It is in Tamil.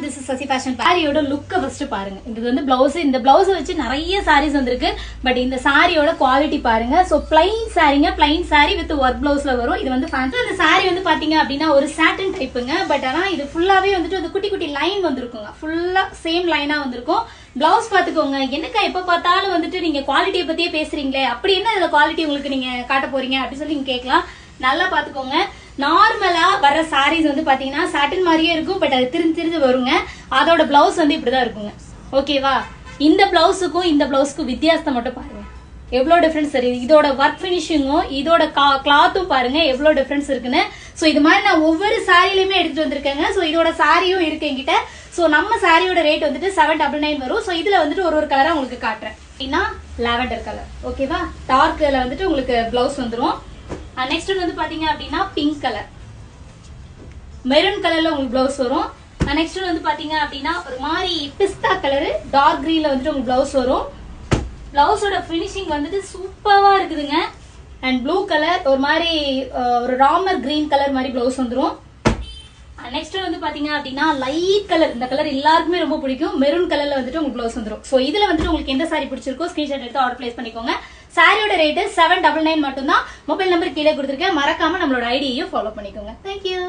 this is Sasi Fashion. சாரியோட லுக் ஃபர்ஸ்ட் பாருங்க. இது வந்து ப்ளவுஸ், இந்த ப்ளவுஸ் வச்சு நிறைய சாரீஸ் வந்திருக்கு. பட் இந்த சாரியோட குவாலிட்டி பாருங்க. சோ plain சாரிங்க, plain சாரி வித் ஒர்க் ப்ளவுஸ்ல வரும். இது வந்து ஃபேன்சி. இந்த சாரி வந்து பாத்தீங்க அப்படின்னா ஒரு சாட்டின் டைப்புங்க. பட் ஆனா இது ஃபுல்லாவே வந்துட்டு அந்த குட்டி குட்டி லைன் வந்திருக்குங்க. ஃபுல்லா சேம் லைனா வந்திருக்கும். பிளவுஸ் பாத்துக்கோங்க. என்னக்கா எப்ப பார்த்தாலும் வந்துட்டு நீங்க குவாலிட்டியை பத்தியே பேசுறீங்களே, அப்படி என்ன இதுல குவாலிட்டி உங்களுக்கு நீங்க காட்ட போறீங்க அப்படின்னு சொல்லி நீங்க கேட்கலாம். நல்லா பாத்துக்கோங்க. நார்மலா வர சாரீஸ் வந்து பாத்தீங்கன்னா சாட்டின் மாதிரியே இருக்கும். பட் அது திரிஞ்சு வருங்க. அதோட பிளவுஸ் வந்து இப்படிதான் இருக்குங்க. ஓகேவா? இந்த பிளவுஸுக்கும் இந்த பிளவுஸுக்கும் வித்தியாசத்தை மட்டும் பாருங்க, எவ்வளவு டிஃபரன்ஸ் தெரியுது. இதோட ஒர்க் பினிஷிங்கும் இதோட கிளாத்தும் பாருங்க எவ்வளவு டிஃபரன்ஸ் இருக்குன்னு. சோ இது மாதிரி நான் ஒவ்வொரு சாரிலையுமே எடுத்துட்டு வந்திருக்கேங்க. சோ இதோட சாரியும் இருக்கு என்கிட்ட. சோ நம்ம சாரியோட ரேட் வந்துட்டு 799 வரும். சோ இதுல வந்துட்டு ஒரு கலரா உங்களுக்கு காட்டுறேன். அப்படின்னா லாவெண்டர் கலர். ஓகேவா? டார்க்ல வந்துட்டு உங்களுக்கு பிளவுஸ் வந்துரும். நெக்ஸ்ட் வந்து பாத்தீங்க அப்படின்னா பிங்க் கலர், மெரூன் கலர்ல உங்களுக்கு பிளவுஸ் வரும். நெக்ஸ்ட் வந்து பாத்தீங்க அப்படின்னா ஒரு மாதிரி பிஸ்தா கலர், டார்க் கிரீன்ல வந்துட்டு உங்களுக்கு பிளவுஸ் வரும். பிளவுஸோட பினிஷிங் வந்துட்டு சூப்பரா இருக்குதுங்க. அண்ட் ப்ளூ கலர், ஒரு மாதிரி ஒரு ராமர் கிரீன் கலர் மாதிரி பிளவுஸ் வந்துரும். நெக்ஸ்ட் வந்து பாத்தீங்க அப்படின்னா லைட் கலர், இந்த கலர் எல்லாருக்குமே ரொம்ப பிடிக்கும். மெரூன் கலர்ல வந்துட்டு உங்களுக்கு பிளவுஸ் வந்துரும். சோ இதுல வந்துட்டு உங்களுக்கு எந்த சாரி பிடிச்சிருக்கோ ஸ்கிரீன்ஷாட் எடுத்து ஆர்டர் பிளேஸ் பண்ணிக்கோங்க. சாரியோட ரேட் 799 மட்டும் தான். மொபைல் நம்பர் கீழே கொடுத்துருக்கேன். மறக்காம நம்மளோட ஐடியையும் ஃபாலோ பண்ணிக்கோங்க. தேங்க்யூ.